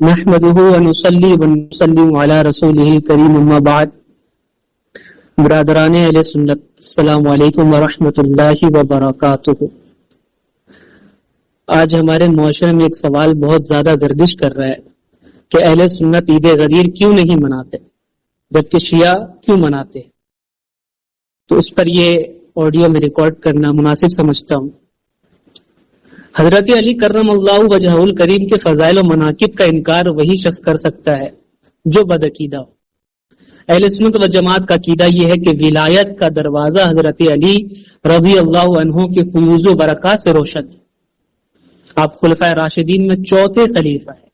نحمده ونصلي ونسلم على رسوله الكريم اما بعد. برادران اہل سنت، السلام علیکم ورحمۃ اللہ وبرکاتہ. آج ہمارے معاشرے میں ایک سوال بہت زیادہ گردش کر رہا ہے کہ اہل سنت عید غدیر کیوں نہیں مناتے جبکہ شیعہ کیوں مناتے. تو اس پر یہ آڈیو میں ریکارڈ کرنا مناسب سمجھتا ہوں. حضرت علی کرم اللہ وجہہ الکریم کے فضائل و مناقب کا انکار وہی شخص کر سکتا ہے جو بدعقیدہ ہو. اہل سنت و جماعت کا عقیدہ یہ ہے کہ ولایت کا دروازہ حضرت علی رضی اللہ عنہ کے فیوز و برکات سے روشن ہے. آپ خلفائے راشدین میں چوتھے خلیفہ ہیں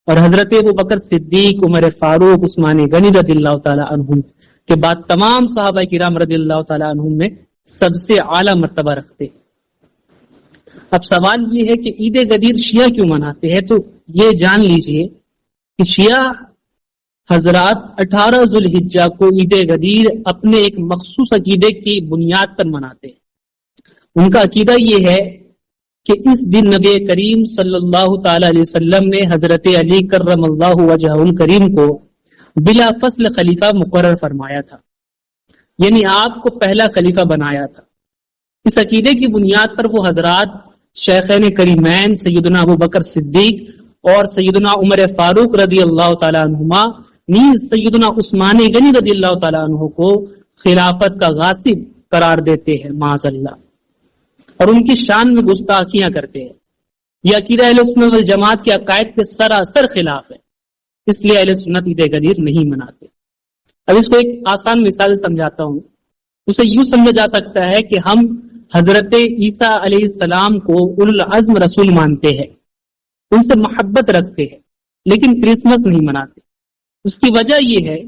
اور حضرت ابوبکر صدیق، عمر فاروق، عثمان غنی رضی اللہ تعالی عنہم کے بعد تمام صحابہ کرام رضی اللہ تعالی عنہم میں سب سے اعلیٰ مرتبہ رکھتے ہیں. اب سوال یہ ہے کہ عید غدیر شیعہ کیوں مناتے ہیں. تو یہ جان لیجئے کہ شیعہ حضرات 18 ذوالحجہ کو عید غدیر اپنے ایک مخصوص عقیدے کی بنیاد پر مناتے ہیں. ان کا عقیدہ یہ ہے کہ اس دن نبی کریم صلی اللہ تعالی علیہ وسلم نے حضرت علی کرم اللہ وجہہ الکریم کو بلا فصل خلیفہ مقرر فرمایا تھا، یعنی آپ کو پہلا خلیفہ بنایا تھا. اس عقیدے کی بنیاد پر وہ حضرات شیخین کریمین سیدنا ابوبکر صدیق اور سیدنا عمر فاروق رضی اللہ تعالی عنہما نیز سیدنا عثمان غنی رضی اللہ تعالی عنہ کو خلافت کا غاصب قرار دیتے ہیں معاذ اللہ، اور ان کی شان میں گستاخیاں کرتے ہیں. یہ عقیدہ اہل سنت والجماعت کے عقائد کے سراسر خلاف ہے، اس لیے اہل سنت عید غدیر نہیں مناتے. اب اس کو ایک آسان مثال سمجھاتا ہوں. اسے یوں سمجھا جا سکتا ہے کہ ہم حضرت عیسیٰ علیہ السلام کو اولو العزم رسول مانتے ہیں، ان سے محبت رکھتے ہیں، لیکن کرسمس نہیں مناتے. اس کی وجہ یہ ہے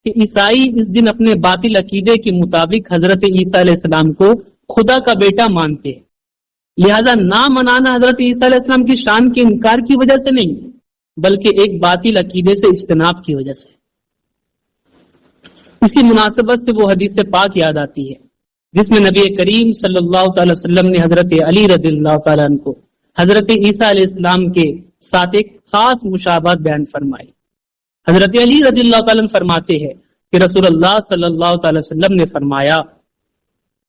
کہ عیسائی اس دن اپنے باطل عقیدے کے مطابق حضرت عیسیٰ علیہ السلام کو خدا کا بیٹا مانتے ہیں. لہذا نہ منانا حضرت عیسیٰ علیہ السلام کی شان کے انکار کی وجہ سے نہیں، بلکہ ایک باطل عقیدے سے اجتناب کی وجہ سے. اسی مناسبت سے وہ حدیث پاک یاد آتی ہے جس میں نبی کریم صلی اللہ تعالی وسلم نے حضرت علی رضی اللہ تعالیٰ عنہ کو حضرت عیسیٰ علیہ السلام کے ساتھ ایک خاص مشابہت بیان فرمائی. حضرت علی رضی اللہ تعالیٰ عنہ فرماتے ہیں کہ رسول اللہ صلی اللہ تعالی وسلم نے فرمایا،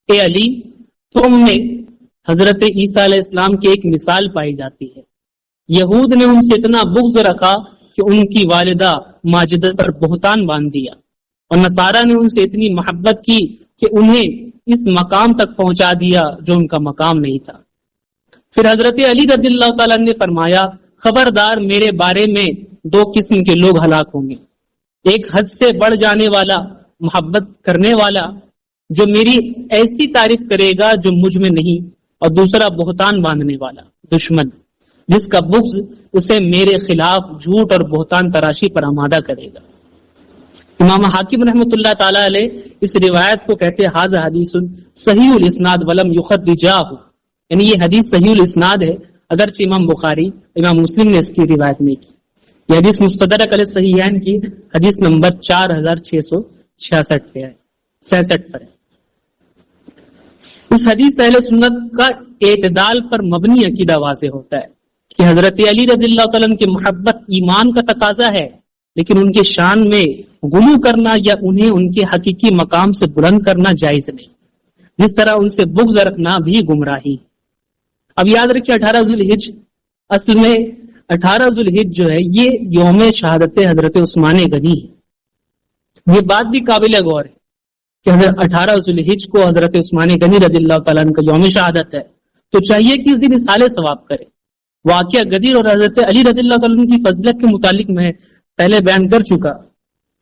اے علی، تم نے حضرت عیسیٰ علیہ السلام کی ایک مثال پائی جاتی ہے. یہود نے ان سے اتنا بغض رکھا کہ ان کی والدہ ماجدہ پر بہتان باندھ دیا، اور نصارہ نے ان سے اتنی محبت کی کہ انہیں اس مقام تک پہنچا دیا جو ان کا مقام نہیں تھا. پھر حضرت علی رضی اللہ تعالیٰ نے فرمایا، خبردار، میرے بارے میں دو قسم کے لوگ ہلاک ہوں گے. ایک حد سے بڑھ جانے والا، محبت کرنے والا جو میری ایسی تعریف کرے گا جو مجھ میں نہیں، اور دوسرا بہتان باندھنے والا، دشمن، جس کا بغض اسے میرے خلاف جھوٹ اور بہتان تراشی پر آمادہ کرے گا. امام حاکم رحمۃ اللہ تعالی علیہ اس روایت کو کہتے ہیں حاذا حدیث صحیح الاسناد ولم یخرجاہ، یعنی یہ حدیث صحیح الاسناد ہے، اگرچہ امام بخاری، امام مسلم نے اس کی روایت نہیں کی. یہ حدیث مستدرک علی صحیحین کی حدیث نمبر 4666 پہ ہے، 66 پر ہے. اس حدیث اہل سنت کا اعتدال پر مبنی عقیدہ واضح ہوتا ہے کہ حضرت علی رضی اللہ تعالیٰ عنہ کی محبت ایمان کا تقاضا ہے، لیکن ان کے شان میں غلو کرنا یا انہیں ان کے حقیقی مقام سے بلند کرنا جائز نہیں، جس طرح ان سے بغض رکھنا بھی گمراہی. اب یاد رکھیے 18 ذوالحج، اصل میں 18 ذوالحج جو ہے یہ یوم شہادت حضرت عثمان غنی ہے. یہ بات بھی قابل غور ہے کہ حضرت 18 ذوالحج کو حضرت عثمان غنی رضی اللہ تعالیٰ عنہ کا یوم شہادت ہے، تو چاہیے کہ اس دن اصالہ ثواب کرے. واقعہ غدیر اور حضرت علی رضی اللہ تعالیٰ عنہ کی فضیلت کے متعلق میں پہلے بیان کر چکا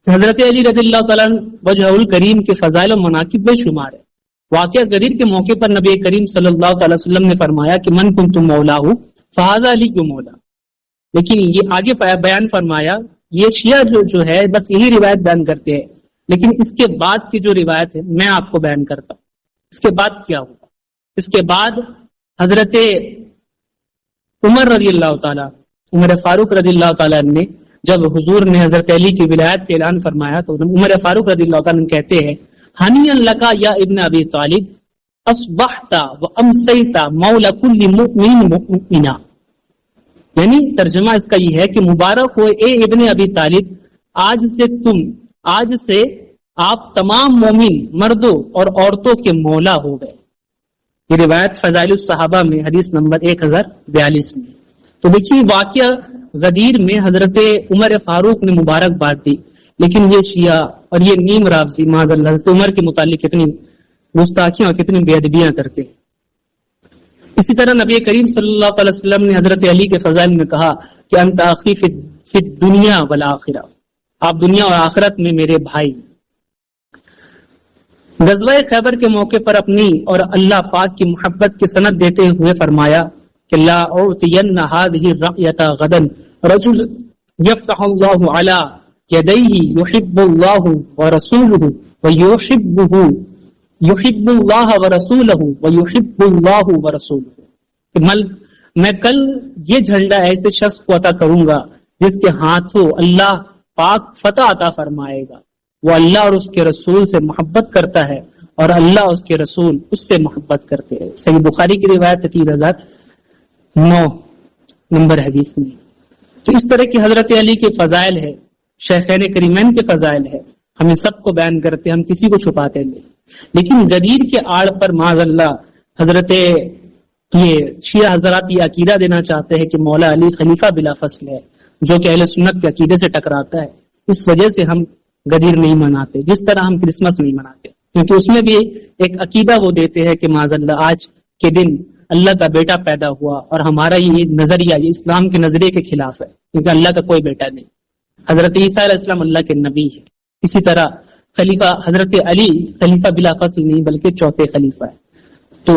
کہ حضرت علی رضی اللہ تعالیٰ عنہ وجہ الکریم کے فضائل و مناقب بے شمار ہے. واقعہ غدیر کے موقع پر نبی کریم صلی اللہ تعالی وسلم نے فرمایا کہ من کنت مولاہ فہذا علی کو مولا. لیکن یہ آگے بیان فرمایا، یہ شیعہ جو ہے بس یہی روایت بیان کرتے ہیں، لیکن اس کے بعد کی جو روایت ہے میں آپ کو بیان کرتا ہوں. اس کے بعد کیا ہوا؟ اس کے بعد حضرت عمر رضی اللہ تعالی، عمر فاروق رضی اللہ تعالیٰ نے جب حضور نے حضرت علی کی ولایت کا اعلان فرمایا تو عمر فاروق رضی اللہ تعالیٰ کہتے ہیں، ہنیئا لکا یا ابن ابی طالب اصبحت و امسیت مولا کل مؤمن مؤمنا، یعنی ترجمہ اس کا یہ ہے کہ مبارک ہو اے ابن ابی طالب، آج سے آپ تمام مومن مردوں اور عورتوں کے مولا ہو گئے۔ یہ روایت فضائل الصحابہ میں حدیث نمبر 1042 میں۔ تو دیکھیے واقعہ غدیر میں حضرت عمر فاروق نے مبارکباد دی، لیکن یہ شیعہ اور یہ نیم رافضی معاذ اللہ حضرت عمر کے متعلق کتنی گستاخیاں اور کتنی بے ادبیاں کرتے۔ اسی طرح نبی کریم صلی اللہ علیہ وسلم نے حضرت علی کے فضائل میں کہا کہ انت اخی فی الدنیا والآخرہ، آپ دنیا اور آخرت میں میرے بھائی۔ غزوہ خیبر کے موقع پر اپنی اور اللہ پاک کی محبت کی سند دیتے ہوئے فرمایا کہ لا اعطین هذه الرقیۃ غدا رجل یفتح اللہ علی یدیہ یحب اللہ ورسولہ یحب اللہ ورسولہ ویحب اللہ ورسولہ، میں کل یہ جھنڈا ایسے شخص کو عطا کروں گا جس کے ہاتھوں اللہ پاک فتح عطا فرمائے گا، وہ اللہ اور اس کے رسول سے محبت کرتا ہے اور اللہ اور اس کے رسول اس سے محبت کرتے ہیں۔ صحیح بخاری کی روایت 3009 نمبر حدیث میں۔ تو اس طرح کی حضرت علی کے فضائل ہے، شیخین کریمین کے فضائل ہے، ہمیں سب کو بیان کرتے، ہم کسی کو چھپاتے نہیں۔ لیکن غدیر کے آڑ پر معاذ اللہ حضرت یہ شیعہ حضرات یہ عقیدہ دینا چاہتے ہیں کہ مولا علی خلیفہ بلا فصل ہے، جو کہ اہل سنت کے عقیدے سے ٹکراتا ہے۔ اس وجہ سے ہم غدیر نہیں مناتے، جس طرح ہم کرسمس نہیں مناتے، کیونکہ اس میں بھی ایک عقیدہ وہ دیتے ہیں کہ معاذ اللہ آج کے دن اللہ کا بیٹا پیدا ہوا، اور ہمارا یہ نظریہ یہ اسلام کے نظریے کے خلاف ہے، کیونکہ اللہ کا کوئی بیٹا نہیں، حضرت عیسیٰ علیہ السلام اللہ کے نبی ہے۔ اسی طرح خلیفہ حضرت علی خلیفہ بلا فصل نہیں بلکہ چوتھے خلیفہ ہے۔ تو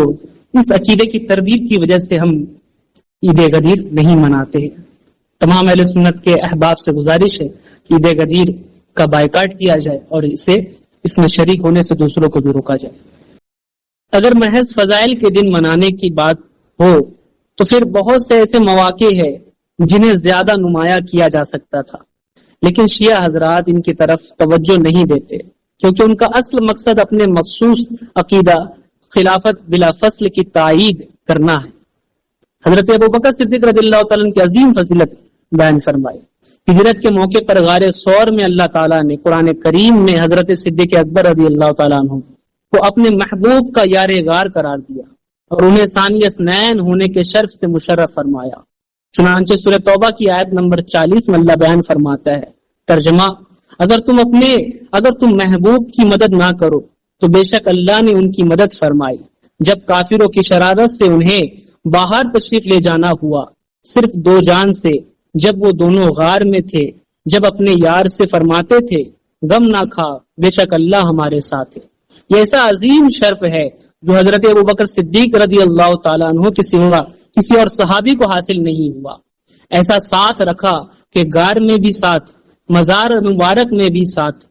اس عقیدے کی تردید کی وجہ سے ہم عید غدیر نہیں مناتے ہیں۔ تمام اہل سنت کے احباب سے گزارش ہے کہ عید غدیر کا بائیکاٹ کیا جائے اور اس میں شریک ہونے سے دوسروں کو بھی روکا جائے۔ اگر محض فضائل کے دن منانے کی بات ہو تو پھر بہت سے ایسے مواقع ہیں جنہیں زیادہ نمایاں کیا جا سکتا تھا، لیکن شیعہ حضرات ان کی طرف توجہ نہیں دیتے، کیونکہ ان کا اصل مقصد اپنے مخصوص عقیدہ خلافت بلا فصل کی تائید کرنا ہے۔ حضرت ابوبکر صدیق رضی اللہ تعالیٰ کی عظیم فضیلت بیان فرمائی۔ ہجرت کے موقع پر غار ثور میں اللہ تعالیٰ نے قرآن کریم میں حضرت صدیق اکبر رضی اللہ تعالیٰ عنہ کو اپنے محبوب کا یار غار قرار دیا اور انہیں ثانی اثنین ہونے کے شرف سے مشرف فرمایا۔ چنانچہ سورہ توبہ کی آیت نمبر 40 میں اللہ بیان فرماتا ہے، ترجمہ، اگر تم محبوب کی مدد نہ کرو تو بے شک اللہ نے ان کی مدد فرمائی جب کافروں کی شرارت سے انہیں باہر تشریف لے جانا ہوا، صرف دو جان سے، جب وہ دونوں غار میں تھے، جب اپنے یار سے فرماتے تھے غم نہ کھا، بے شک اللہ ہمارے ساتھ ہے۔ یہ ایسا عظیم شرف ہے جو حضرت ابوبکر صدیق رضی اللہ تعالیٰ عنہ کسی اور صحابی کو حاصل نہیں ہوا۔ ایسا ساتھ رکھا کہ غار میں بھی ساتھ، مزار مبارک میں بھی ساتھ،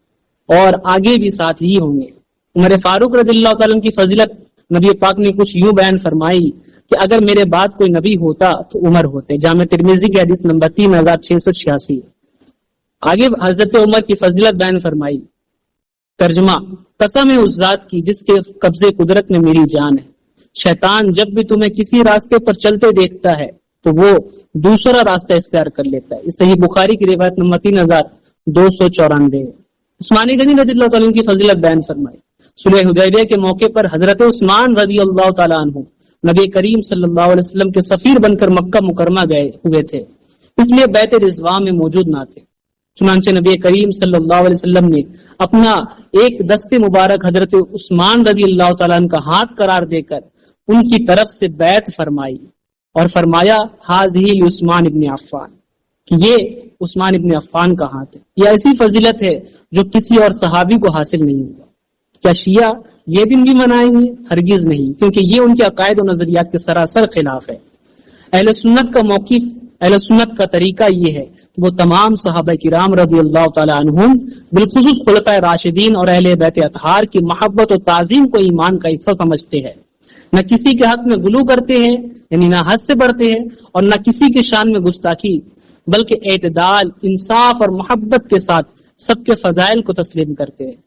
اور آگے بھی ساتھ ہی ہوں گے۔ عمر فاروق رضی اللہ تعالیٰ عنہ کی فضیلت نبی پاک نے کچھ یوں بیان فرمائی کہ اگر میرے بعد کوئی نبی ہوتا تو عمر ہوتے۔ جامع ترمذی کی حدیث نمبر 3686۔ آگے حضرت عمر کی فضیلت بیان فرمائی، ترجمہ، قسم ہے اس ذات کی جس کے قبضے قدرت میں میری جان ہے، شیطان جب بھی تمہیں کسی راستے پر چلتے دیکھتا ہے تو وہ دوسرا راستہ اختیار کر لیتا ہے۔ اس صحیح بخاری کی روایت نمبر 3294۔ عثمانی غنی رضی اللہ تعالیٰ کی فضیلت بیان فرمائی۔ صلح حدیبیہ کے موقع پر حضرت عثمان رضی اللہ تعالیٰ عنہ نبی کریم صلی اللہ علیہ وسلم کے سفیر بن کر مکہ مکرمہ گئے ہوئے تھے، اس لیے بیت رضوان میں موجود نہ تھے۔ چنانچہ نبی کریم صلی اللہ علیہ وسلم نے اپنا ایک دست مبارک حضرت عثمان رضی اللہ تعالیٰ عنہ کا ہاتھ قرار دے کر ان کی طرف سے بیعت فرمائی اور فرمایا ہذہ عثمان ابن عفان، کہ یہ عثمان ابن عفان کا ہاتھ ہے۔ یہ ایسی فضیلت ہے جو کسی اور صحابی کو حاصل نہیں ہوا۔ کیا شیعہ یہ دن بھی منائیں گے؟ ہرگز نہیں، کیونکہ یہ ان کے عقائد و نظریات کے سراسر خلاف ہے۔ اہل سنت کا موقف، اہل سنت کا طریقہ یہ ہے کہ وہ تمام صحابہ کرام رضی اللہ تعالی عنہم، بالخصوص خلفائے راشدین اور اہل بیت اطہار کی محبت و تعظیم کو ایمان کا حصہ سمجھتے ہیں، نہ کسی کے حق میں غلو کرتے ہیں، یعنی نہ حد سے بڑھتے ہیں، اور نہ کسی کے شان میں گستاخی، بلکہ اعتدال، انصاف اور محبت کے ساتھ سب کے فضائل کو تسلیم کرتے ہیں۔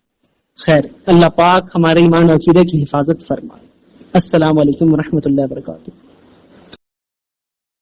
خیر، اللہ پاک ہمارے ایمان و عقیدے کی حفاظت فرمائے۔ السلام علیکم ورحمۃ اللہ وبرکاتہ۔